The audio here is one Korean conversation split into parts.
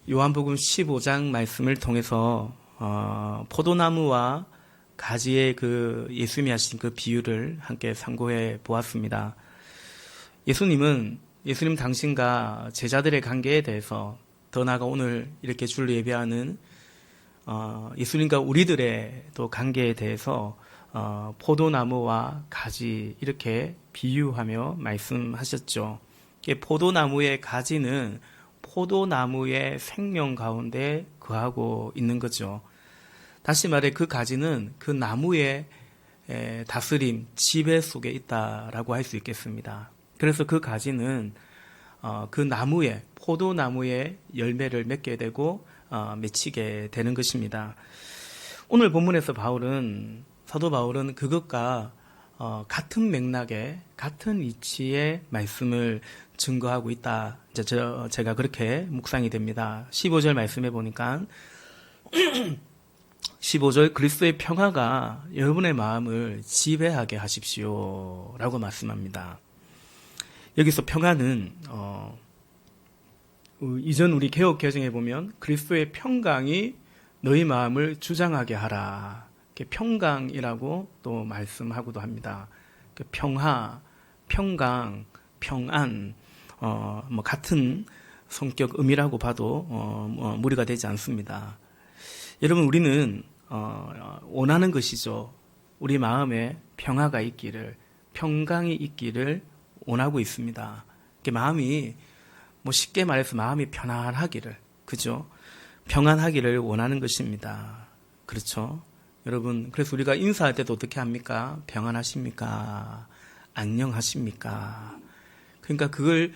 요한복음 15장 말씀을 통해서 포도나무와 가지의 그 예수님이 하신 그 비유를 함께 상고해 보았습니다. 예수님 당신과 제자들의 관계에 대해서 더 나아가 오늘 이렇게 주를 예배하는 예수님과 우리들의 또 관계에 대해서 포도나무와 가지 이렇게 비유하며 말씀하셨죠. 포도나무의 가지는 포도나무의 생명 가운데 거하고 있는 거죠. 다시 말해 그 가지는 그 나무의 다스림, 지배 속에 있다라고 할 수 있겠습니다. 그래서 그 가지는 그 나무에, 포도나무의 열매를 맺게 되고 맺히게 되는 것입니다. 오늘 본문에서 사도 바울은 그것과 같은 맥락에, 같은 이치의 말씀을 증거하고 있다. 제가 그렇게 묵상이 됩니다. 15절 말씀해 보니까 15절 그리스도의 평화가 여러분의 마음을 지배하게 하십시오 라고 말씀합니다. 여기서 평화는 이전 우리 개역 개정에 보면 그리스도의 평강이 너희 마음을 주장하게 하라. 평강이라고 또 말씀하고도 합니다. 평화, 평강, 평안, 같은 성격 의미라고 봐도 무리가 되지 않습니다. 여러분, 우리는 원하는 것이죠. 우리 마음에 평화가 있기를, 평강이 있기를 원하고 있습니다. 마음이 쉽게 말해서 마음이 편안하기를, 그죠? 평안하기를 원하는 것입니다. 그렇죠? 여러분, 그래서 우리가 인사할 때도 어떻게 합니까? 평안하십니까? 안녕하십니까? 그러니까 그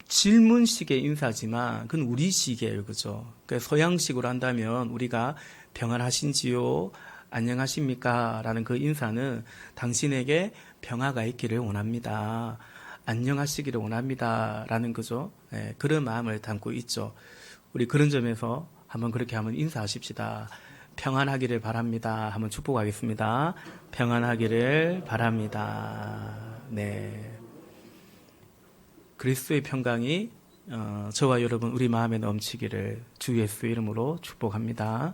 질문식의 인사지만 그건 우리식이에요. 그죠? 그러니까 서양식으로 한다면 우리가 평안하신지요? 안녕하십니까? 라는 그 인사는 당신에게 평화가 있기를 원합니다. 안녕하시기를 원합니다. 라는 거죠. 네, 그런 마음을 담고 있죠. 우리 그런 점에서 한번 그렇게 한번 인사하십시다. 평안하기를 바랍니다. 한번 축복하겠습니다. 평안하기를 바랍니다. 네. 그리스도의 평강이 저와 여러분 우리 마음에 넘치기를 주 예수의 이름으로 축복합니다.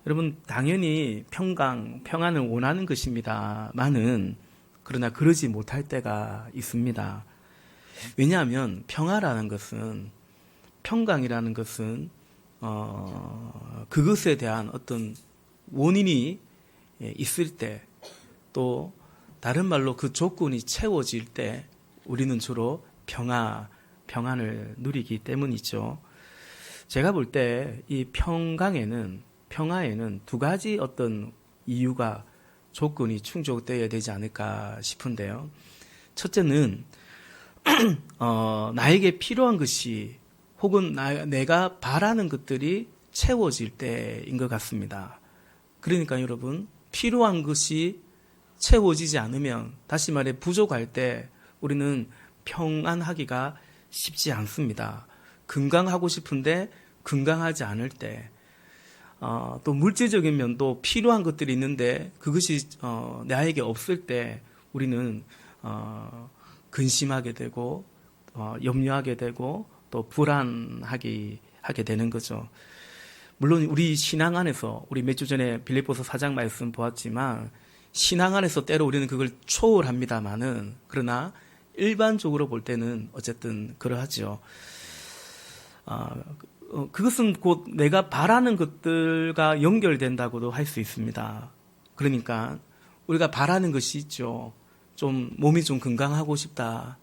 여러분 당연히 평안을 원하는 것입니다만은 그러나 그러지 못할 때가 있습니다. 왜냐하면 평강이라는 것은 그것에 대한 어떤 원인이 있을 때, 또 다른 말로 그 조건이 채워질 때 우리는 주로 평안을 누리기 때문이죠. 제가 볼 때 이 평화에는 두 가지 어떤 이유가, 조건이 충족되어야 되지 않을까 싶은데요. 첫째는 나에게 필요한 것이 혹은 내가 바라는 것들이 채워질 때인 것 같습니다. 그러니까 여러분, 필요한 것이 채워지지 않으면, 다시 말해 부족할 때 우리는 평안하기가 쉽지 않습니다. 건강하고 싶은데 건강하지 않을 때, 또 물질적인 면도 필요한 것들이 있는데 그것이 나에게 없을 때 우리는 근심하게 되고 염려하게 되고 또 불안하게 하게 되는 거죠. 물론 우리 신앙 안에서, 우리 몇 주 전에 빌립보서 4장 말씀 보았지만 신앙 안에서 때로 우리는 그걸 초월합니다만은, 그러나 일반적으로 볼 때는 어쨌든 그러하죠. 그것은 곧 내가 바라는 것들과 연결된다고도 할 수 있습니다. 그러니까 우리가 바라는 것이 있죠. 몸이 좀 건강하고 싶다.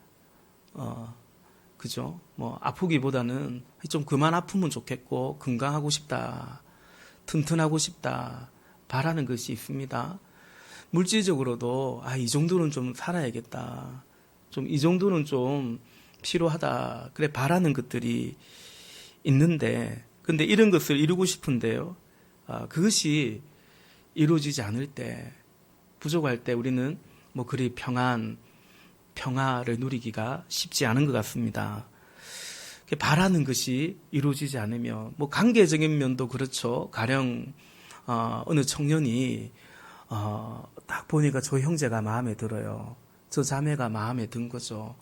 그죠? 아프기보다는 좀 그만 아프면 좋겠고, 건강하고 싶다. 튼튼하고 싶다. 바라는 것이 있습니다. 물질적으로도, 이 정도는 좀 살아야겠다. 이 정도는 좀 필요하다. 그래, 바라는 것들이 있는데, 근데 이런 것을 이루고 싶은데요. 그것이 이루어지지 않을 때, 부족할 때 우리는 그리 평화를 누리기가 쉽지 않은 것 같습니다. 바라는 것이 이루어지지 않으면, 관계적인 면도 그렇죠. 가령 어느 청년이 딱 보니까 저 형제가 마음에 들어요. 저 자매가 마음에 든 거죠.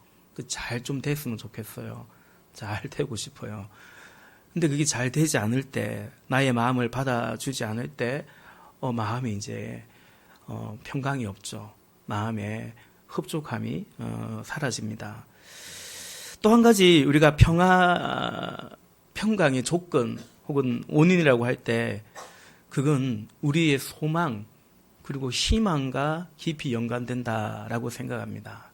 잘 좀 됐으면 좋겠어요. 잘 되고 싶어요. 근데 그게 잘 되지 않을 때, 나의 마음을 받아주지 않을 때, 마음이 이제, 평강이 없죠. 마음에 흡족함이, 사라집니다. 또 한 가지 우리가 평강의 조건 혹은 원인이라고 할 때, 그건 우리의 소망, 그리고 희망과 깊이 연관된다라고 생각합니다.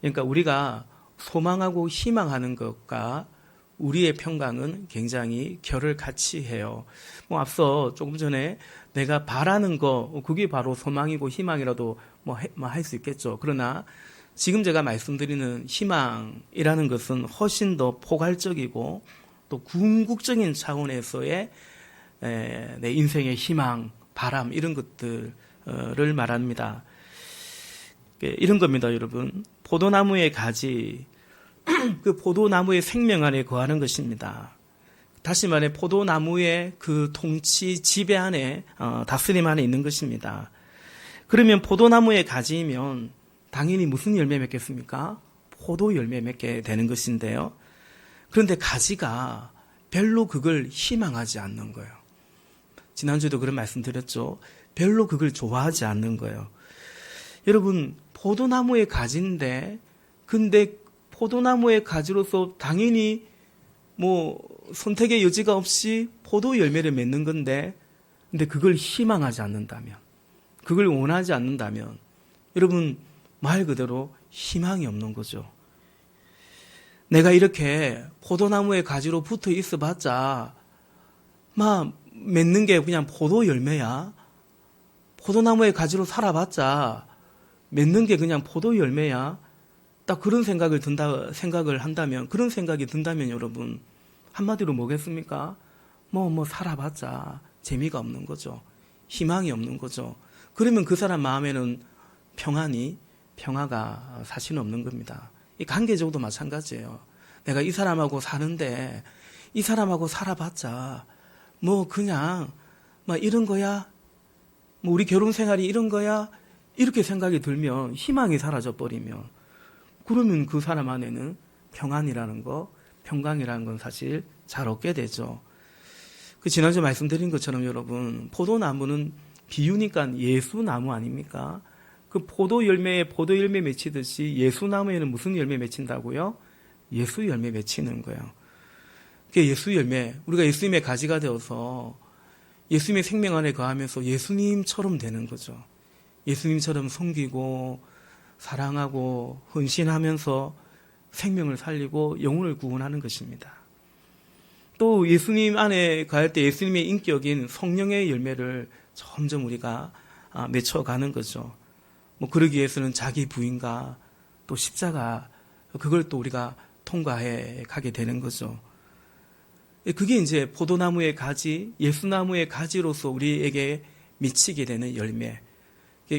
그러니까 우리가 소망하고 희망하는 것과 우리의 평강은 굉장히 결을 같이 해요. 앞서 조금 전에 내가 바라는 거, 그게 바로 소망이고 희망이라도 할 수 있겠죠. 그러나 지금 제가 말씀드리는 희망이라는 것은 훨씬 더 포괄적이고 또 궁극적인 차원에서의 내 인생의 희망, 바람 이런 것들을 말합니다. 이런 겁니다, 여러분. 포도나무의 가지, 그 포도나무의 생명 안에 거하는 것입니다. 다시 말해 포도나무의 그 통치, 지배 안에, 다스림 안에 있는 것입니다. 그러면 포도나무의 가지이면 당연히 무슨 열매 맺겠습니까? 포도 열매 맺게 되는 것인데요. 그런데 가지가 별로 그걸 희망하지 않는 거예요. 지난주에도 그런 말씀 드렸죠. 별로 그걸 좋아하지 않는 거예요. 여러분, 포도나무의 가지인데, 근데 포도나무의 가지로서 당연히 선택의 여지가 없이 포도 열매를 맺는 건데, 근데 그걸 희망하지 않는다면, 그걸 원하지 않는다면, 여러분, 말 그대로 희망이 없는 거죠. 내가 이렇게 포도나무의 가지로 붙어 있어 봤자, 맺는 게 그냥 포도 열매야. 포도나무의 가지로 살아봤자, 맺는 게 그냥 포도 열매야. 딱 그런 생각을 한다면, 그런 생각이 든다면 여러분, 한마디로 뭐겠습니까? 살아봤자 재미가 없는 거죠. 희망이 없는 거죠. 그러면 그 사람 마음에는 평화가 사실 없는 겁니다. 이 관계적으로도 마찬가지예요. 내가 이 사람하고 사는데, 이 사람하고 살아봤자, 그냥, 이런 거야? 우리 결혼 생활이 이런 거야? 이렇게 생각이 들면, 희망이 사라져버리면, 그러면 그 사람 안에는 평안이라는 거, 평강이라는 건 사실 잘 없게 되죠. 지난주에 말씀드린 것처럼 여러분, 포도나무는 비유니까 예수나무 아닙니까? 그 포도 열매에 포도 열매 맺히듯이 예수나무에는 무슨 열매 맺힌다고요? 예수 열매 맺히는 거예요. 그게 예수 열매, 우리가 예수님의 가지가 되어서 예수님의 생명 안에 거하면서 예수님처럼 되는 거죠. 예수님처럼 섬기고 사랑하고 헌신하면서 생명을 살리고 영혼을 구원하는 것입니다. 또 예수님 안에 거할 때 예수님의 인격인 성령의 열매를 점점 우리가 맺혀가는 거죠. 그러기 위해서는 자기 부인과 또 십자가, 그걸 또 우리가 통과해 가게 되는 거죠. 그게 이제 포도나무의 가지, 예수나무의 가지로서 우리에게 미치게 되는 열매.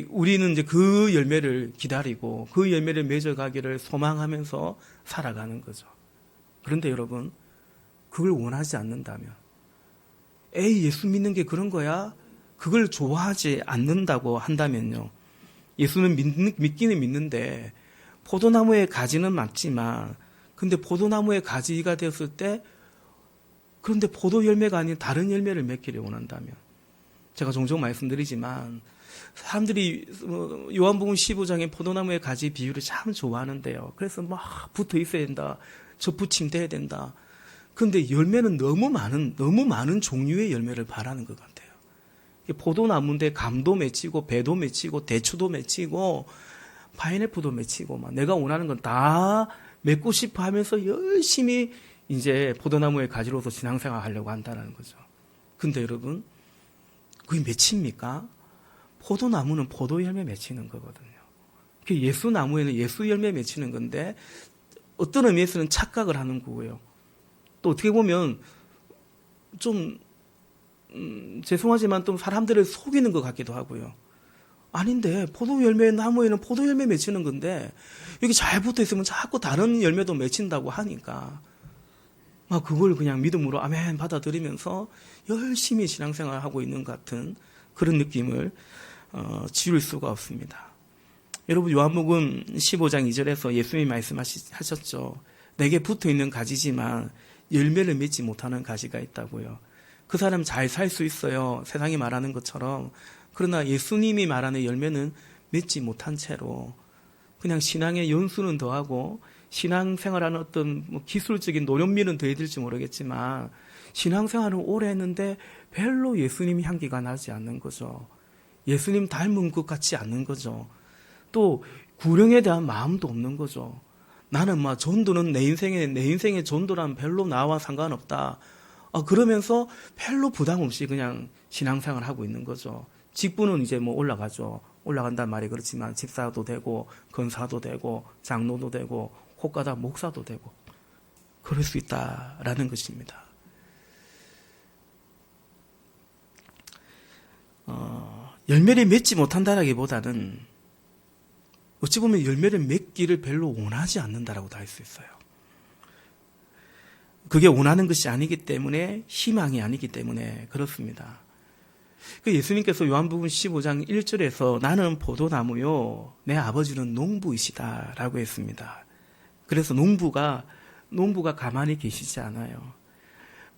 우리는 이제 그 열매를 기다리고 그 열매를 맺어가기를 소망하면서 살아가는 거죠. 그런데 여러분, 그걸 원하지 않는다면, 예수 믿는 게 그런 거야? 그걸 좋아하지 않는다고 한다면요. 예수는 믿기는 믿는데 포도나무의 가지는 맞지만, 근데 포도나무의 가지가 되었을 때, 그런데 포도 열매가 아닌 다른 열매를 맺기를 원한다면, 제가 종종 말씀드리지만 사람들이 요한복음 15장의 포도나무의 가지 비유를 참 좋아하는데요. 그래서 막 붙어 있어야 된다, 접붙임돼야 된다. 그런데 열매는 너무 많은 종류의 열매를 바라는 것 같아요. 포도나무인데 감도 맺히고 배도 맺히고 대추도 맺히고 파인애플도 맺히고 내가 원하는 건 다 맺고 싶어 하면서 열심히 이제 포도나무의 가지로서 신앙생활 하려고 한다는 거죠. 근데 여러분, 그게 맺힙니까? 포도나무는 포도 열매 맺히는 거거든요. 예수나무에는 예수 열매 맺히는 건데 어떤 의미에서는 착각을 하는 거고요. 또 어떻게 보면 좀 죄송하지만 또 사람들을 속이는 것 같기도 하고요. 아닌데 포도 열매 나무에는 포도 열매 맺히는 건데 여기 잘 붙어 있으면 자꾸 다른 열매도 맺힌다고 하니까 그걸 그냥 믿음으로 아멘 받아들이면서 열심히 신앙생활을 하고 있는 것 같은 그런 느낌을 지울 수가 없습니다. 여러분, 요한복음 15장 2절에서 예수님이 말씀하셨죠. 내게 붙어 있는 가지지만 열매를 맺지 못하는 가지가 있다고요. 그 사람 잘 살 수 있어요. 세상이 말하는 것처럼. 그러나 예수님이 말하는 열매는 맺지 못한 채로 그냥 신앙의 연수는 더하고 신앙생활하는 어떤 기술적인 노련미는 더해질지 모르겠지만 신앙생활을 오래 했는데 별로 예수님 향기가 나지 않는 거죠. 예수님 닮은 것 같지 않는 거죠. 또 구령에 대한 마음도 없는 거죠. 나는 전도는 내 인생의 전도란 별로 나와 상관없다. 그러면서 별로 부담 없이 그냥 신앙생활을 하고 있는 거죠. 직분은 이제 올라가죠. 올라간단 말이 그렇지만 집사도 되고 권사도 되고 장로도 되고 혹가다 목사도 되고 그럴 수 있다라는 것입니다. 열매를 맺지 못한다라기보다는 어찌 보면 열매를 맺기를 별로 원하지 않는다라고도 할 수 있어요. 그게 원하는 것이 아니기 때문에 희망이 아니기 때문에 그렇습니다. 예수님께서 요한복음 15장 1절에서 나는 포도나무요 내 아버지는 농부이시다라고 했습니다. 그래서 농부가 가만히 계시지 않아요.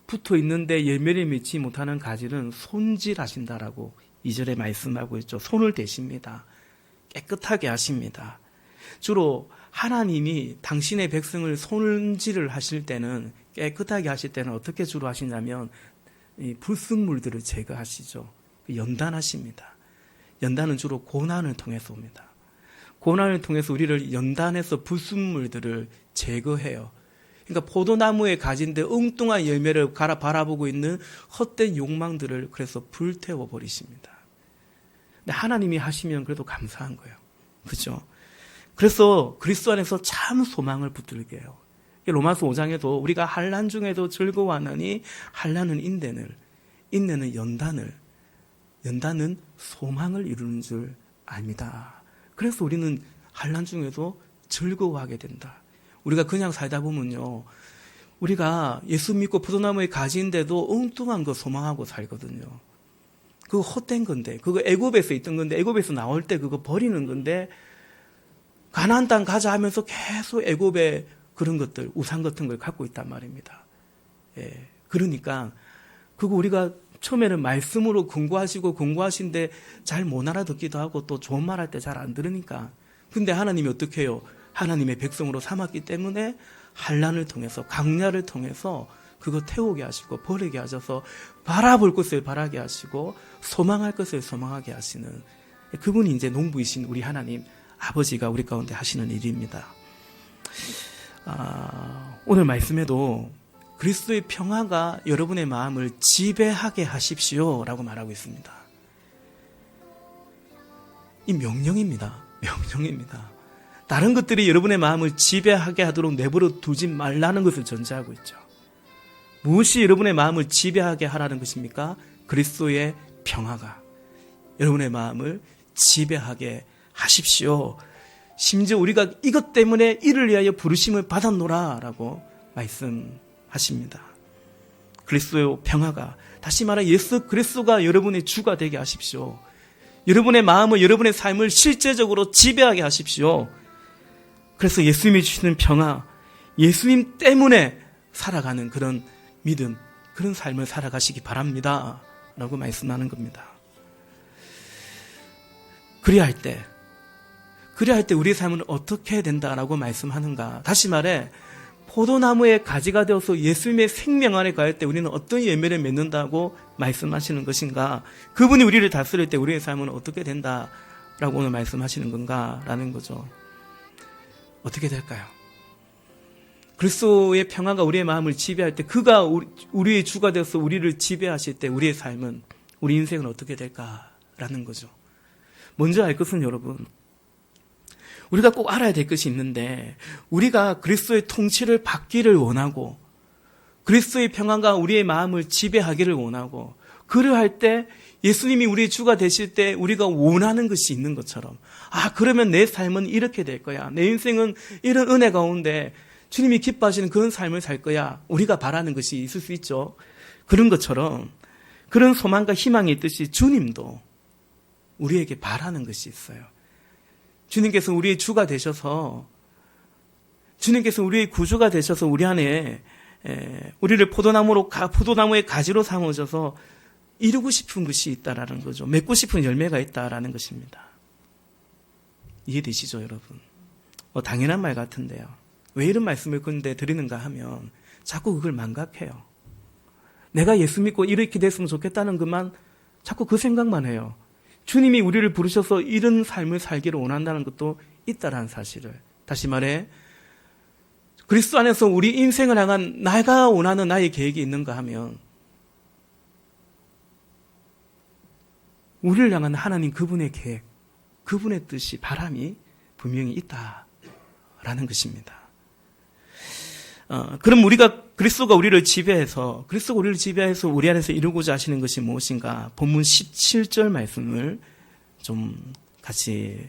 붙어 있는데 열매를 맺지 못하는 가지는 손질하신다라고 2절에 말씀하고 있죠. 손을 대십니다. 깨끗하게 하십니다. 주로 하나님이 당신의 백성을 손질을 하실 때는 깨끗하게 하실 때는 어떻게 주로 하시냐면 이 불순물들을 제거하시죠. 연단하십니다. 연단은 주로 고난을 통해서 옵니다. 고난을 통해서 우리를 연단해서 불순물들을 제거해요. 그러니까 포도나무에 가진데 엉뚱한 열매를 바라보고 있는 헛된 욕망들을 그래서 불태워 버리십니다. 근데 하나님이 하시면 그래도 감사한 거예요. 그렇죠? 그래서 그리스도 안에서 참 소망을 붙들게 해요. 로마서 5장에도 우리가 환난 중에도 즐거워하느니 환난은 인내는 연단은 소망을 이루는 줄 압니다. 그래서 우리는 환난 중에도 즐거워하게 된다. 우리가 그냥 살다 보면요, 우리가 예수 믿고 포도나무에 가지인데도 엉뚱한 거 소망하고 살거든요. 그거 헛된 건데, 그거 애굽에서 있던 건데, 애굽에서 나올 때 그거 버리는 건데, 가나안 땅 가자 하면서 계속 애굽의 그런 것들, 우상 같은 걸 갖고 있단 말입니다. 예, 그러니까 그거 우리가 처음에는 말씀으로 공부하신데 잘 못 알아듣기도 하고 또 좋은 말 할 때 잘 안 들으니까. 근데 하나님이 어떻게 해요? 하나님의 백성으로 삼았기 때문에 환난을 통해서 강야를 통해서 그거 태우게 하시고 버리게 하셔서 바라볼 것을 바라게 하시고 소망할 것을 소망하게 하시는 그분이 이제 농부이신 우리 하나님 아버지가 우리 가운데 하시는 일입니다. 오늘 말씀에도 그리스도의 평화가 여러분의 마음을 지배하게 하십시오 라고 말하고 있습니다. 이 명령입니다. 다른 것들이 여러분의 마음을 지배하게 하도록 내버려 두지 말라는 것을 전제하고 있죠. 무엇이 여러분의 마음을 지배하게 하라는 것입니까? 그리스도의 평화가 여러분의 마음을 지배하게 하십시오. 심지어 우리가 이것 때문에 이를 위하여 부르심을 받았노라 라고 말씀하십니다. 그리스도의 평화가, 다시 말해 예수 그리스도가 여러분의 주가 되게 하십시오. 여러분의 마음을, 여러분의 삶을 실제적으로 지배하게 하십시오. 그래서 예수님이 주시는 평화, 예수님 때문에 살아가는 그런 믿음, 그런 삶을 살아가시기 바랍니다 라고 말씀하는 겁니다. 그리할 때 우리의 삶은 어떻게 해야 된다라고 말씀하는가? 다시 말해 포도나무의 가지가 되어서 예수님의 생명 안에 가할 때 우리는 어떤 열매를 맺는다고 말씀하시는 것인가? 그분이 우리를 다스릴 때 우리의 삶은 어떻게 된다라고 오늘 말씀하시는 건가라는 거죠. 어떻게 될까요? 그리스도의 평화가 우리의 마음을 지배할 때, 그가 우리의 주가 되어서 우리를 지배하실 때 우리의 삶은, 우리 인생은 어떻게 될까라는 거죠. 먼저 알 것은 여러분, 우리가 꼭 알아야 될 것이 있는데, 우리가 그리스도의 통치를 받기를 원하고 그리스도의 평화가 우리의 마음을 지배하기를 원하고, 그러할 때 예수님이 우리의 주가 되실 때 우리가 원하는 것이 있는 것처럼, 그러면 내 삶은 이렇게 될 거야, 내 인생은 이런 은혜 가운데 주님이 기뻐하시는 그런 삶을 살 거야, 우리가 바라는 것이 있을 수 있죠. 그런 것처럼 그런 소망과 희망이 있듯이 주님도 우리에게 바라는 것이 있어요. 주님께서 우리의 주가 되셔서 주님께서 우리의 구주가 되셔서 우리 안에 우리를 포도나무의 가지로 삼으셔서 이루고 싶은 것이 있다라는 거죠. 맺고 싶은 열매가 있다라는 것입니다. 이해되시죠, 여러분? 당연한 말 같은데요. 왜 이런 말씀을 근데 드리는가 하면 자꾸 그걸 망각해요. 내가 예수 믿고 이렇게 됐으면 좋겠다는 것만 자꾸 그 생각만 해요. 주님이 우리를 부르셔서 이런 삶을 살기를 원한다는 것도 있다라는 사실을. 다시 말해 그리스도 안에서 우리 인생을 향한 내가 원하는 나의 계획이 있는가 하면 우리를 향한 하나님 그분의 계획, 그분의 뜻이, 바람이 분명히 있다라는 것입니다. 그럼 그리스도가 우리를 지배해서 우리 안에서 이루고자 하시는 것이 무엇인가? 본문 17절 말씀을 좀 같이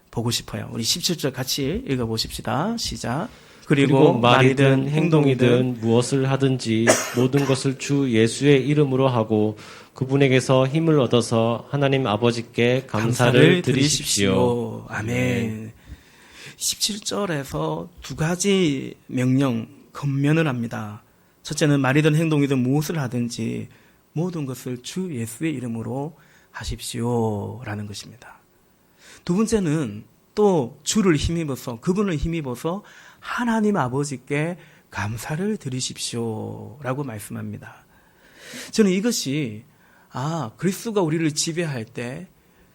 보고 싶어요. 우리 17절 같이 읽어보십시다. 시작. 그리고 말이든 행동이든 무엇을 하든지 모든 것을 주 예수의 이름으로 하고 그분에게서 힘을 얻어서 하나님 아버지께 감사를 드리십시오. 아멘. 17절에서 두 가지 명령, 권면을 합니다. 첫째는 말이든 행동이든 무엇을 하든지 모든 것을 주 예수의 이름으로 하십시오라는 것입니다. 두 번째는 또 주를 힘입어서, 그분을 힘입어서 하나님 아버지께 감사를 드리십시오라고 말씀합니다. 저는 이것이 그리스도가 우리를 지배할 때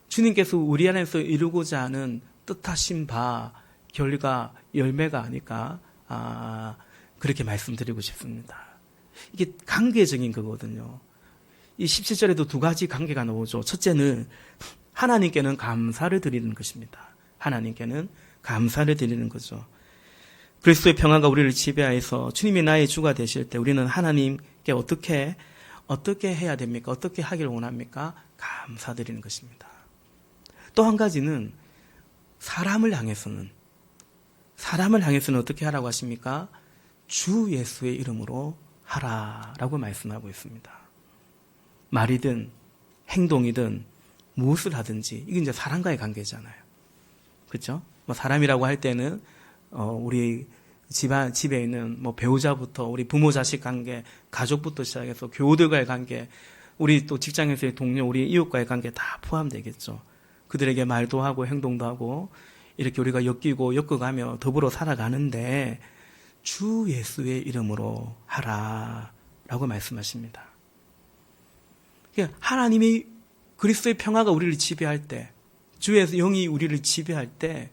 주님께서 우리 안에서 이루고자 하는 뜻하신 바, 결과, 열매가 아닐까 그렇게 말씀드리고 싶습니다. 이게 관계적인 거거든요. 이 17절에도 두 가지 관계가 나오죠. 첫째는 하나님께는 감사를 드리는 것입니다. 하나님께는 감사를 드리는 거죠. 그리스도의 평화가 우리를 지배하여서 주님이 나의 주가 되실 때 우리는 하나님께 어떻게 해야 됩니까? 어떻게 하기를 원합니까? 감사드리는 것입니다. 또 한 가지는 사람을 향해서는 어떻게 하라고 하십니까? 주 예수의 이름으로 하라라고 말씀하고 있습니다. 말이든 행동이든 무엇을 하든지 이게 이제 사람과의 관계잖아요. 그렇죠? 사람이라고 할 때는 우리 집에 있는 배우자부터 우리 부모 자식 관계, 가족부터 시작해서 교우들과의 관계, 우리 또 직장에서의 동료, 우리 이웃과의 관계 다 포함되겠죠. 그들에게 말도 하고 행동도 하고 이렇게 우리가 엮어가며 더불어 살아가는데 주 예수의 이름으로 하라라고 말씀하십니다. 그러니까 하나님이 그리스도의 평화가 우리를 지배할 때, 주의 영이 우리를 지배할 때,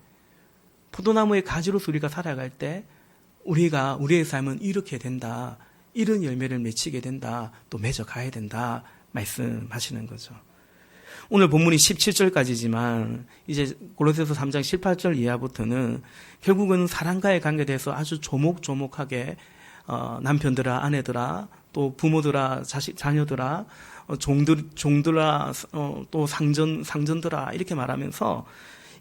포도나무의 가지로서 우리가 살아갈 때 우리의 삶은 이렇게 된다, 이런 열매를 맺히게 된다, 또 맺어가야 된다 말씀하시는 거죠. 오늘 본문이 17절까지지만 이제 골로새서 3장 18절 이하부터는 결국은 사람과의 관계에 대해서 아주 조목조목하게 남편들아, 아내들아, 또 부모들아, 자녀들아, 종들아, 또 상전들아 이렇게 말하면서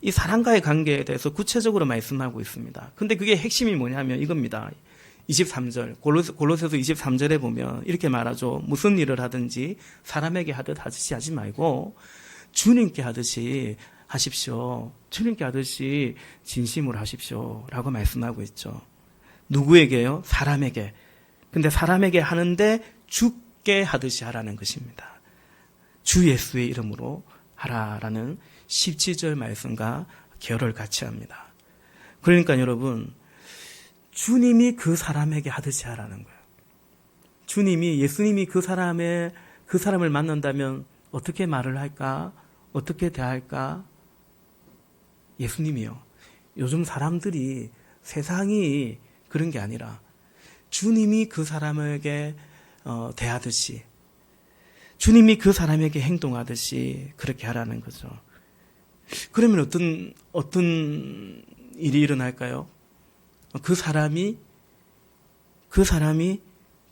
이 사람과의 관계에 대해서 구체적으로 말씀하고 있습니다. 근데 그게 핵심이 뭐냐면 이겁니다. 23절, 골로새서 23절에 보면 이렇게 말하죠. 무슨 일을 하든지 사람에게 하듯이 하지 말고 주님께 하듯이 하십시오. 주님께 하듯이 진심으로 하십시오. 라고 말씀하고 있죠. 누구에게요? 사람에게. 근데 사람에게 하는데 주께 하듯이 하라는 것입니다. 주 예수의 이름으로 하라라는 17절 말씀과 결을 같이 합니다. 그러니까 여러분, 주님이 그 사람에게 하듯이 하라는 거예요. 예수님이 그 사람을 만난다면 어떻게 말을 할까? 어떻게 대할까? 예수님이요. 요즘 사람들이, 세상이 그런 게 아니라 주님이 그 사람에게 대하듯이, 주님이 그 사람에게 행동하듯이 그렇게 하라는 거죠. 그러면 어떤 일이 일어날까요? 그 사람이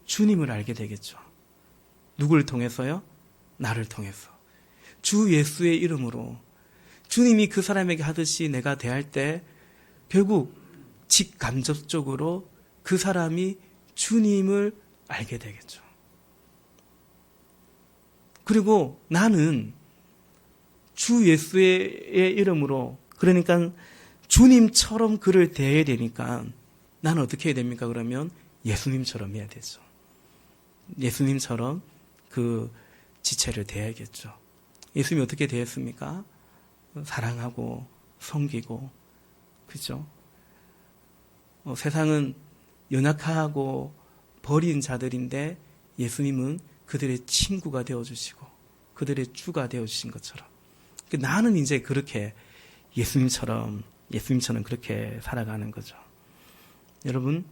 주님을 알게 되겠죠. 누구를 통해서요? 나를 통해서. 주 예수의 이름으로 주님이 그 사람에게 하듯이 내가 대할 때 결국 직간접적으로 그 사람이 주님을 알게 되겠죠. 그리고 나는 주 예수의 이름으로, 그러니까 주님처럼 그를 대해야 되니까 나는 어떻게 해야 됩니까? 그러면 예수님처럼 해야 되죠. 예수님처럼 그 지체를 대해야겠죠. 예수님이 어떻게 대했습니까? 사랑하고 섬기고, 그죠? 세상은 연약하고 버린 자들인데 예수님은 그들의 친구가 되어주시고 그들의 주가 되어주신 것처럼 나는 이제 그렇게 예수님처럼 그렇게 살아가는 거죠. 여러분,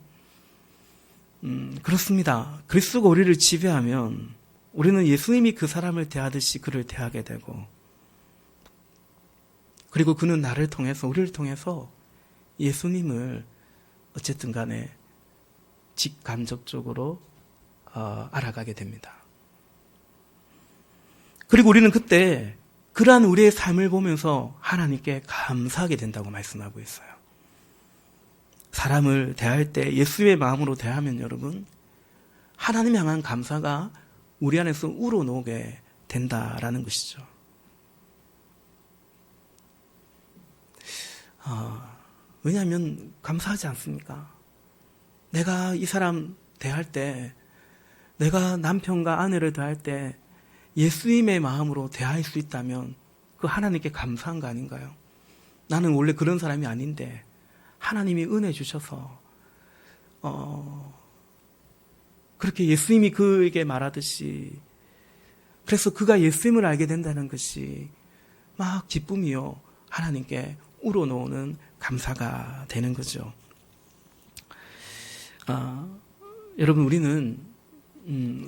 그렇습니다. 그리스도가 우리를 지배하면 우리는 예수님이 그 사람을 대하듯이 그를 대하게 되고, 그리고 그는 나를 통해서, 우리를 통해서 예수님을 어쨌든 간에 직간접적으로 알아가게 됩니다. 그리고 우리는 그때 그러한 우리의 삶을 보면서 하나님께 감사하게 된다고 말씀하고 있어요. 사람을 대할 때 예수의 마음으로 대하면 여러분, 하나님 향한 감사가 우리 안에서 우러나오게 된다라는 것이죠. 왜냐하면 감사하지 않습니까? 내가 이 사람 대할 때, 내가 남편과 아내를 대할 때 예수님의 마음으로 대할 수 있다면 그 하나님께 감사한 거 아닌가요? 나는 원래 그런 사람이 아닌데 하나님이 은혜 주셔서 그렇게 예수님이 그에게 말하듯이, 그래서 그가 예수님을 알게 된다는 것이 막 기쁨이요 하나님께 우러나오는 감사가 되는 거죠. 여러분, 우리는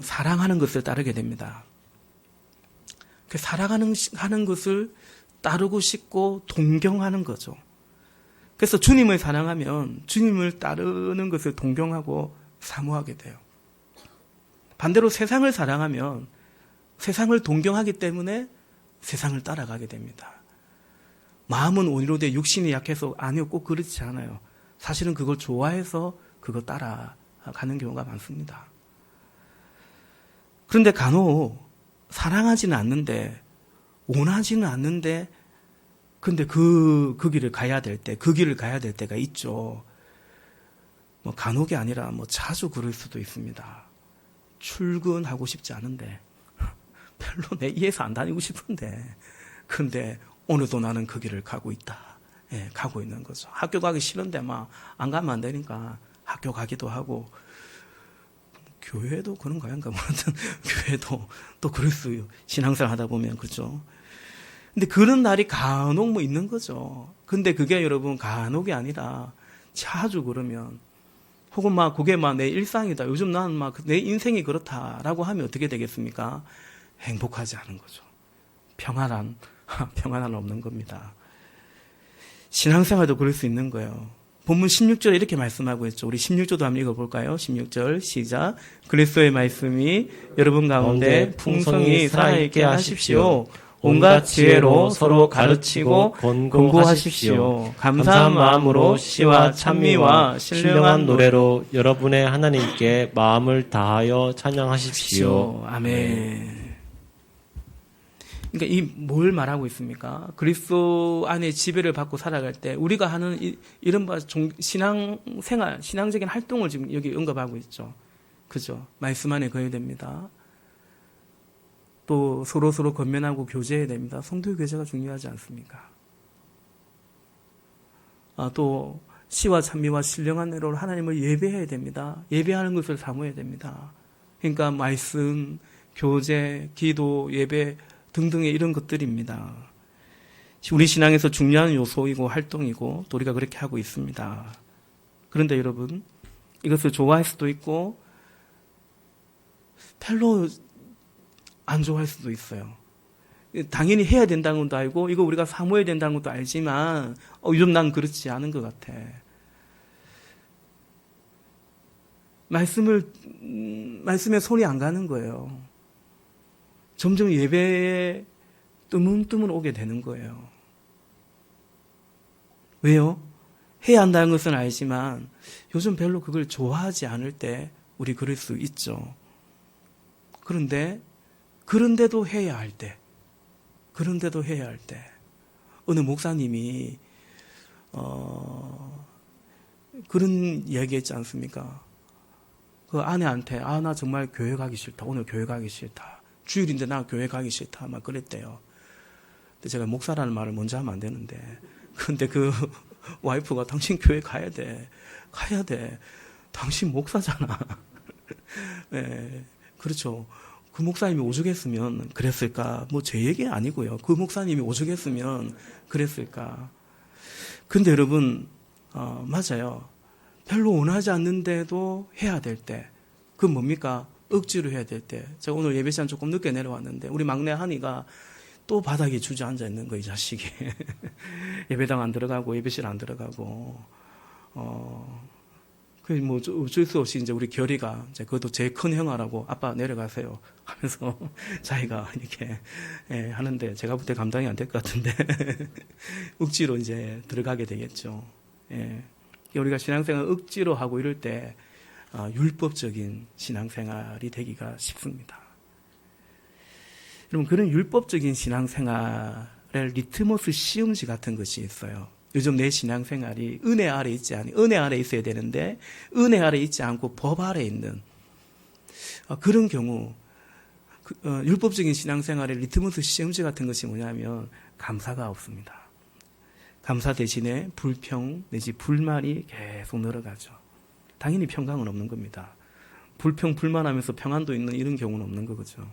사랑하는 것을 따르게 됩니다. 그 사랑하는 것을 따르고 싶고 동경하는 거죠. 그래서 주님을 사랑하면 주님을 따르는 것을 동경하고 사모하게 돼요. 반대로 세상을 사랑하면 세상을 동경하기 때문에 세상을 따라가게 됩니다. 마음은 온유로되 육신이 약해서 아니요, 꼭 그렇지 않아요. 사실은 그걸 좋아해서 그거 따라가는 경우가 많습니다. 그런데 간혹 사랑하지는 않는데, 원하지는 않는데, 근데 그 길을 가야 될 때, 그 길을 가야 될 때가 있죠. 간혹이 아니라 자주 그럴 수도 있습니다. 출근하고 싶지 않은데, 별로 내 이해서 안 다니고 싶은데, 근데 오늘도 나는 그 길을 가고 있다. 예, 가고 있는 거죠. 학교 가기 싫은데 안 가면 안 되니까 학교 가기도 하고, 교회도 그런 거야. 교회도 또 그럴 수, 신앙생활 하다 보면, 그죠? 근데 그런 날이 간혹 있는 거죠. 근데 그게 여러분 간혹이 아니라 자주 그러면, 혹은 그게 내 일상이다. 요즘 나는 내 인생이 그렇다라고 하면 어떻게 되겠습니까? 행복하지 않은 거죠. 평안한 없는 겁니다. 신앙생활도 그럴 수 있는 거예요. 본문 16절에 이렇게 말씀하고 있죠. 우리 16절도 한번 읽어볼까요? 16절 시작. 그리스도의 말씀이 여러분 가운데 풍성히 살아있게 하십시오. 온갖 지혜로 서로 가르치고 권고하십시오. 감사한 마음으로 시와 찬미와 신령한 노래로 여러분의 하나님께 마음을 다하여 찬양하십시오. 아멘. 그러니까 이 뭘 말하고 있습니까? 그리스도 안에 지배를 받고 살아갈 때 우리가 하는 이른바 신앙생활, 신앙적인 활동을 지금 여기 언급하고 있죠. 그죠? 말씀 안에 거해야 됩니다. 또 서로 권면하고 교제해야 됩니다. 성도의 교제가 중요하지 않습니까? 또 시와 찬미와 신령한 노래로 하나님을 예배해야 됩니다. 예배하는 것을 사모해야 됩니다. 그러니까 말씀, 교제, 기도, 예배 등등의 이런 것들입니다. 우리 신앙에서 중요한 요소이고 활동이고 또 우리가 그렇게 하고 있습니다. 그런데 여러분, 이것을 좋아할 수도 있고 별로 안 좋아할 수도 있어요. 당연히 해야 된다는 것도 알고 이거 우리가 사모해야 된다는 것도 알지만 요즘 난 그렇지 않은 것 같아. 말씀에 손이 안 가는 거예요. 점점 예배에 뜨문뜨문 오게 되는 거예요. 왜요? 해야 한다는 것은 알지만 요즘 별로 그걸 좋아하지 않을 때 우리 그럴 수 있죠. 그런데도 해야 할 때, 어느 목사님이 그런 이야기 했지 않습니까? 그 아내한테 나 정말 교회 가기 싫다. 오늘 교회 가기 싫다. 주일인데 나 교회 가기 싫다. 막 그랬대요. 근데 제가 목사라는 말을 먼저 하면 안 되는데, 근데 그 와이프가 당신 교회 가야 돼. 가야 돼. 당신 목사잖아. 네, 그렇죠. 그 목사님이 오죽했으면 그랬을까? 뭐 제 얘기 아니고요. 그 목사님이 오죽했으면 그랬을까? 근데 여러분, 맞아요. 별로 원하지 않는데도 해야 될 때. 그건 뭡니까? 억지로 해야 될 때. 제가 오늘 예배 시간 조금 늦게 내려왔는데, 우리 막내 한이가 또 바닥에 주저앉아 있는 거, 이 자식이. 예배당 안 들어가고, 예배실 안 들어가고, 뭐 어쩔 수 없이 이제 우리 결이가 이제 그것도 제일 큰 형아라고 아빠 내려가세요 하면서 자기가 이렇게 하는데 제가 볼 때 감당이 안 될 것 같은데 억지로 이제 들어가게 되겠죠. 우리가 신앙생활 억지로 하고 이럴 때 율법적인 신앙생활이 되기가 쉽습니다. 여러분, 그런 율법적인 신앙생활의 리트머스 시험지 같은 것이 있어요. 요즘 내 신앙생활이 은혜 아래 있지 않니? 은혜 아래 있어야 되는데 은혜 아래 있지 않고 법 아래 있는 그런 경우, 율법적인 신앙생활의 리트머스 시험지 같은 것이 뭐냐면 감사가 없습니다. 감사 대신에 불평 내지 불만이 계속 늘어가죠. 당연히 평강은 없는 겁니다. 불평 불만하면서 평안도 있는 이런 경우는 없는 거죠.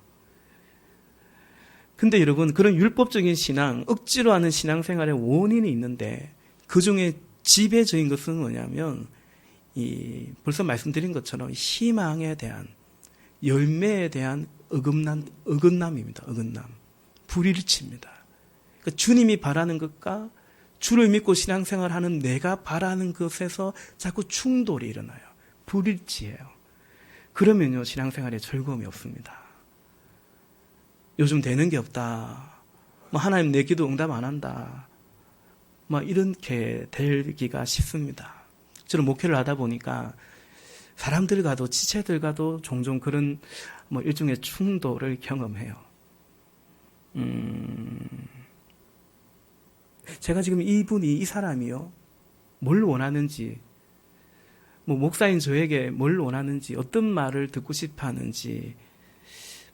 근데 여러분, 그런 율법적인 신앙, 억지로 하는 신앙생활의 원인이 있는데 그 중에 지배적인 것은 뭐냐면 벌써 말씀드린 것처럼 희망에 대한, 열매에 대한 어긋남입니다. 어긋남. 불일치입니다. 그러니까 주님이 바라는 것과 주를 믿고 신앙생활하는 내가 바라는 것에서 자꾸 충돌이 일어나요. 불일치예요. 그러면요, 신앙생활에 즐거움이 없습니다. 요즘 되는 게 없다. 뭐 하나님 내 기도 응답 안 한다. 뭐 이렇게 되기가 쉽습니다. 저는 목회를 하다 보니까 사람들과도 지체들과도 종종 그런 뭐 일종의 충돌을 경험해요. 제가 지금 이 사람이요, 뭘 원하는지, 뭐 목사인 저에게 뭘 원하는지, 어떤 말을 듣고 싶어 하는지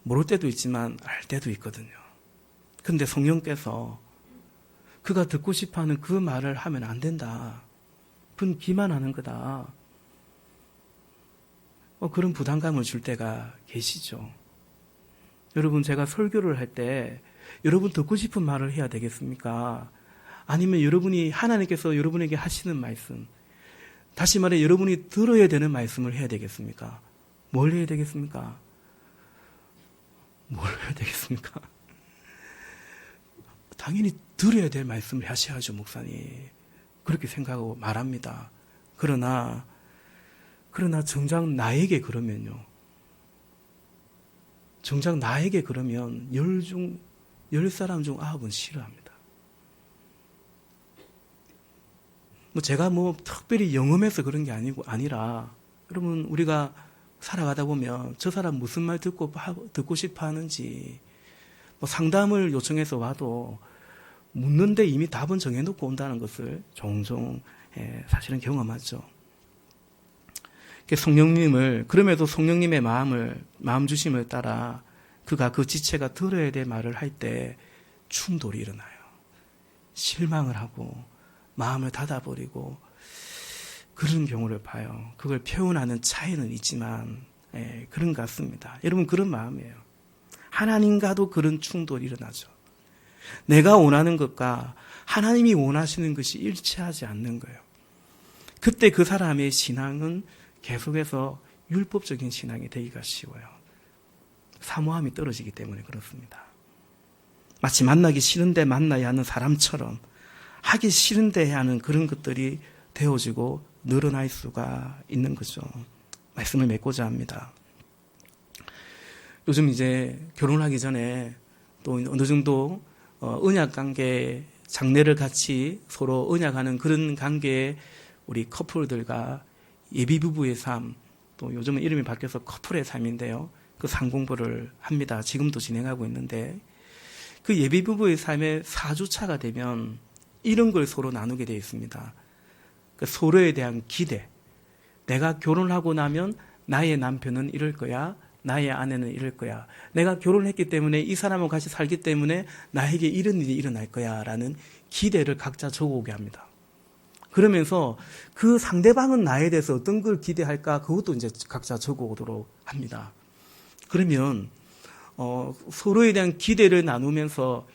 모를 때도 있지만 알 때도 있거든요. 그런데 성령께서 그가 듣고 싶어하는 그 말을 하면 안 된다. 그건 기만하는 거다. 그런 부담감을 줄 때가 계시죠. 여러분, 제가 설교를 할 때 여러분 듣고 싶은 말을 해야 되겠습니까? 아니면 여러분이 하나님께서 여러분에게 하시는 말씀, 다시 말해 여러분이 들어야 되는 말씀을 해야 되겠습니까? 뭘 해야 되겠습니까? 뭘 해야 되겠습니까? 당연히 들어야 될 말씀을 하셔야죠, 목사님. 그렇게 생각하고 말합니다. 그러나 정작 나에게 그러면요. 정작 나에게 그러면 10사람 중 9은 싫어합니다. 제가 특별히 영험해서 그런 게 아니라, 여러분, 우리가 살아가다 보면 저 사람 무슨 말 듣고 싶어 하는지, 상담을 요청해서 와도 묻는데 이미 답은 정해놓고 온다는 것을 종종 사실은 경험하죠. 그럼에도 성령님의 마음 주심을 따라 그가 그 지체가 들어야 될 말을 할 때 충돌이 일어나요. 실망을 하고 마음을 닫아버리고 그런 경우를 봐요. 그걸 표현하는 차이는 있지만 그런 것 같습니다. 여러분, 그런 마음이에요. 하나님과도 그런 충돌이 일어나죠. 내가 원하는 것과 하나님이 원하시는 것이 일치하지 않는 거예요. 그때 그 사람의 신앙은 계속해서 율법적인 신앙이 되기가 쉬워요. 사모함이 떨어지기 때문에 그렇습니다. 마치 만나기 싫은데 만나야 하는 사람처럼 하기 싫은데 하는 그런 것들이 되어지고 늘어날 수가 있는 거죠. 말씀을 맺고자 합니다. 요즘 이제 결혼하기 전에 또 어느 정도 언약 관계, 장례를 같이 서로 언약하는 그런 관계에 우리 커플들과 예비부부의 삶, 또 요즘은 이름이 바뀌어서 커플의 삶인데요. 그 상공부를 합니다. 지금도 진행하고 있는데 그 예비부부의 삶의 4주차가 되면 이런 걸 서로 나누게 되어 있습니다. 서로에 대한 기대. 내가 결혼하고 나면 나의 남편은 이럴 거야. 나의 아내는 이럴 거야. 내가 결혼했기 때문에 이 사람하고 같이 살기 때문에 나에게 이런 일이 일어날 거야. 라는 기대를 각자 적어오게 합니다. 그러면서 그 상대방은 나에 대해서 어떤 걸 기대할까? 그것도 이제 각자 적어오도록 합니다. 그러면 서로에 대한 기대를 나누면서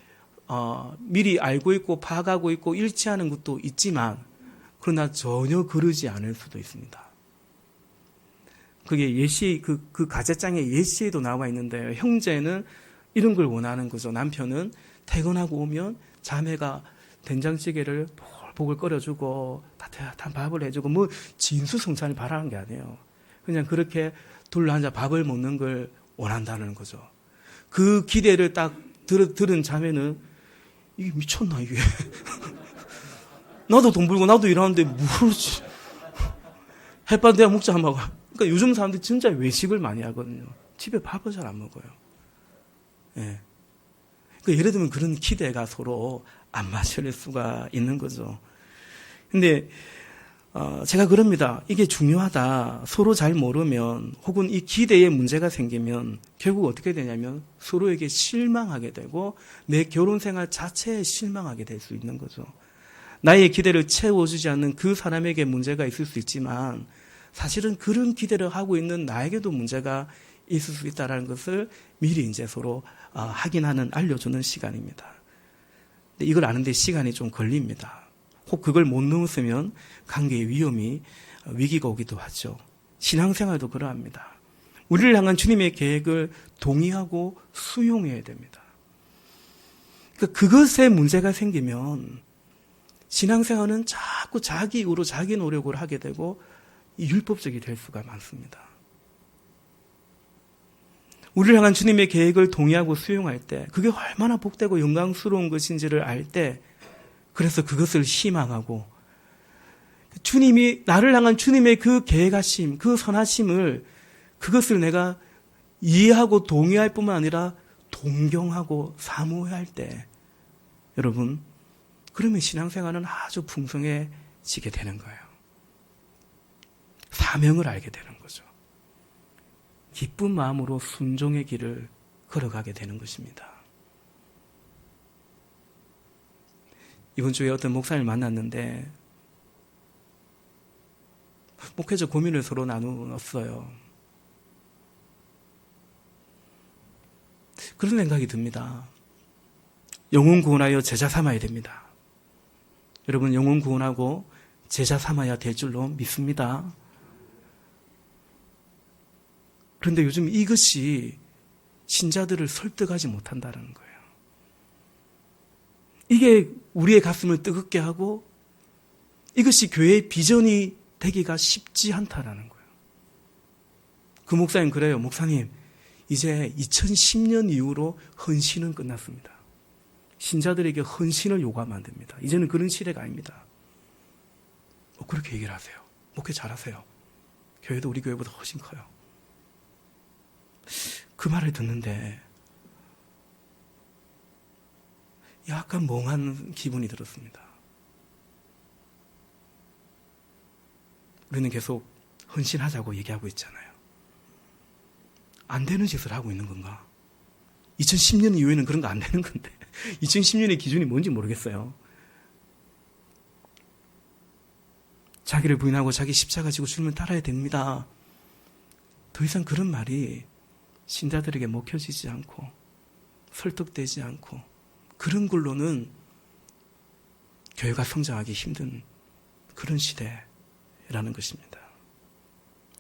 미리 알고 있고 파악하고 있고 일치하는 것도 있지만 그러나 전혀 그러지 않을 수도 있습니다. 그게 예시 그 가제장의 예시에도 나와 있는데 형제는 이런 걸 원하는 거죠. 남편은 퇴근하고 오면 자매가 된장찌개를 보글 끓여주고 따뜻한 밥을 해주고 뭐 진수성찬을 바라는 게 아니에요. 그냥 그렇게 둘러 앉아 밥을 먹는 걸 원한다는 거죠. 그 기대를 딱 들은 자매는 이게 미쳤나 이게. 나도 돈 벌고 나도 일하는데 모르지. 햇반 내가 먹자 하면 그러니까 요즘 사람들이 진짜 외식을 많이 하거든요. 집에 밥을 잘 안 먹어요. 예. 그러니까 예를 들면 그런 기대가 서로 안 맞을 수가 있는 거죠. 근데 제가 그럽니다. 이게 중요하다. 서로 잘 모르면 혹은 이 기대에 문제가 생기면 결국 어떻게 되냐면 서로에게 실망하게 되고 내 결혼 생활 자체에 실망하게 될 수 있는 거죠. 나의 기대를 채워주지 않는 그 사람에게 문제가 있을 수 있지만 사실은 그런 기대를 하고 있는 나에게도 문제가 있을 수 있다는 것을 미리 이제 서로 확인하는, 알려주는 시간입니다. 근데 이걸 아는데 시간이 좀 걸립니다. 혹 그걸 못 넘었으면 관계의 위기가 오기도 하죠. 신앙생활도 그러합니다. 우리를 향한 주님의 계획을 동의하고 수용해야 됩니다. 그러니까 그것에 문제가 생기면 신앙생활은 자꾸 자기 이후로 자기 노력을 하게 되고 율법적이 될 수가 많습니다. 우리를 향한 주님의 계획을 동의하고 수용할 때 그게 얼마나 복되고 영광스러운 것인지를 알 때 그래서 그것을 희망하고 주님이 나를 향한 주님의 그 계획하심, 그 선하심을 그것을 내가 이해하고 동의할 뿐만 아니라 동경하고 사모할 때 여러분 그러면 신앙생활은 아주 풍성해지게 되는 거예요. 사명을 알게 되는 거죠. 기쁜 마음으로 순종의 길을 걸어가게 되는 것입니다. 이번 주에 어떤 목사님을 만났는데 목회자 고민을 서로 나누었어요. 그런 생각이 듭니다. 영혼 구원하여 제자 삼아야 됩니다. 여러분 영혼 구원하고 제자 삼아야 될 줄로 믿습니다. 그런데 요즘 이것이 신자들을 설득하지 못한다는 거예요. 이게 우리의 가슴을 뜨겁게 하고 이것이 교회의 비전이 되기가 쉽지 않다라는 거예요. 그 목사님 그래요. 목사님 이제 2010년 이후로 헌신은 끝났습니다. 신자들에게 헌신을 요구하면 안 됩니다. 이제는 그런 시대가 아닙니다. 그렇게 얘기를 하세요. 목회 잘하세요. 교회도 우리 교회보다 훨씬 커요. 그 말을 듣는데 약간 멍한 기분이 들었습니다. 우리는 계속 헌신하자고 얘기하고 있잖아요. 안 되는 짓을 하고 있는 건가? 2010년 이후에는 그런 거 안 되는 건데 2010년의 기준이 뭔지 모르겠어요. 자기를 부인하고 자기 십자가 지고 주님을 따라야 됩니다. 더 이상 그런 말이 신자들에게 먹혀지지 않고 설득되지 않고 그런 걸로는 교회가 성장하기 힘든 그런 시대라는 것입니다.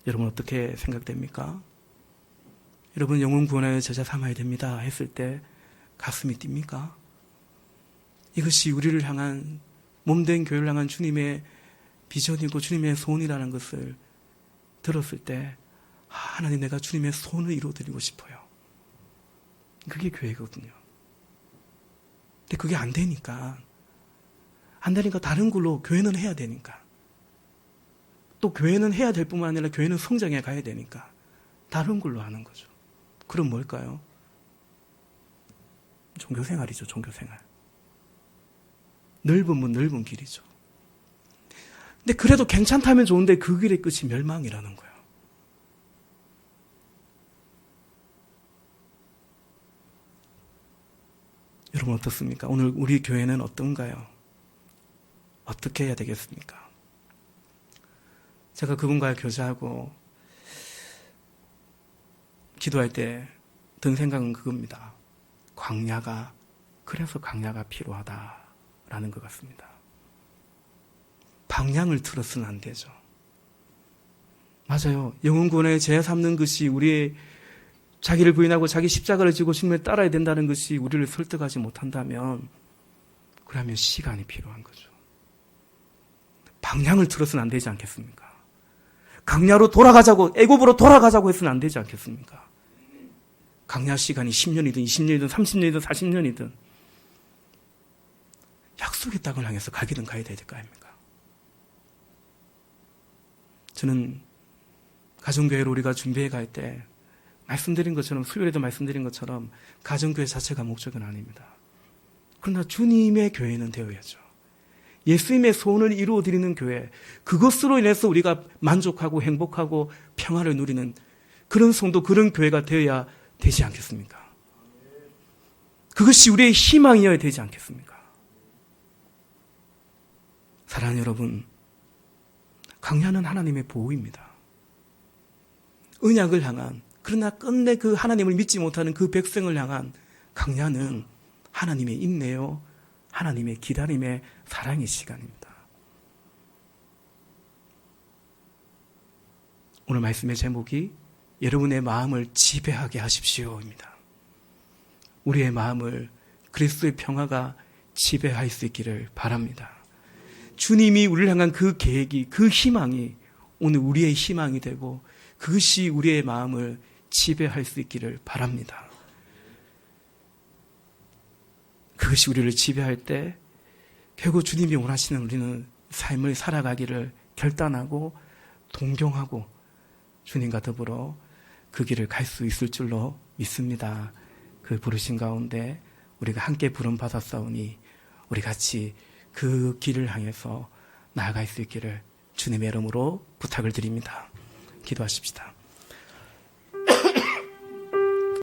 여러분 어떻게 생각됩니까? 여러분 영혼 구원하여 제자 삼아야 됩니다 했을 때 가슴이 뜁니까? 이것이 우리를 향한 몸된 교회를 향한 주님의 비전이고 주님의 소원이라는 것을 들었을 때 하나님 내가 주님의 소원을 이루어드리고 싶어요. 그게 교회거든요. 근데 그게 안 되니까 다른 걸로 교회는 해야 되니까 또 교회는 해야 될 뿐만 아니라 교회는 성장해 가야 되니까 다른 걸로 하는 거죠. 그럼 뭘까요? 종교생활이죠. 종교생활. 넓으면 넓은 길이죠. 근데 그래도 괜찮다면 좋은데 그 길의 끝이 멸망이라는 거예요. 여러분 어떻습니까? 오늘 우리 교회는 어떤가요? 어떻게 해야 되겠습니까? 제가 그분과 교제하고 기도할 때 든 생각은 그겁니다. 그래서 광야가 필요하다라는 것 같습니다. 방향을 틀어서는 안 되죠. 맞아요. 영혼구원에 죄 삼는 것이 우리의 자기를 부인하고 자기 십자가를 지고 주님을 따라야 된다는 것이 우리를 설득하지 못한다면 그러면 시간이 필요한 거죠. 방향을 틀어서는 안 되지 않겠습니까? 광야로 돌아가자고, 애굽으로 돌아가자고 해서는 안 되지 않겠습니까? 광야 시간이 10년이든 20년이든 30년이든 40년이든 약속의 땅을 향해서 가기는 가야 될 거 아닙니까? 저는 가정교회로 우리가 준비해 갈 때 말씀드린 것처럼, 수요일에도 말씀드린 것처럼 가정교회 자체가 목적은 아닙니다. 그러나 주님의 교회는 되어야죠. 예수님의 소원을 이루어드리는 교회, 그것으로 인해서 우리가 만족하고 행복하고 평화를 누리는 그런 성도, 그런 교회가 되어야 되지 않겠습니까? 그것이 우리의 희망이어야 되지 않겠습니까? 사랑하는 여러분, 광야는 하나님의 보호입니다. 언약을 향한, 그러나 끝내 그 하나님을 믿지 못하는 그 백성을 향한 광야는 하나님의 인내요, 하나님의 기다림의 사랑의 시간입니다. 오늘 말씀의 제목이 여러분의 마음을 지배하게 하십시오입니다. 우리의 마음을 그리스도의 평화가 지배할 수 있기를 바랍니다. 주님이 우리를 향한 그 계획이, 그 희망이 오늘 우리의 희망이 되고 그것이 우리의 마음을 지배할 수 있기를 바랍니다. 그것이 우리를 지배할 때 결국 주님이 원하시는 우리는 삶을 살아가기를 결단하고 동경하고 주님과 더불어 그 길을 갈 수 있을 줄로 믿습니다. 그 부르신 가운데 우리가 함께 부름 받았사오니 우리 같이 그 길을 향해서 나아갈 수 있기를 주님의 이름으로 부탁을 드립니다. 기도하십시다.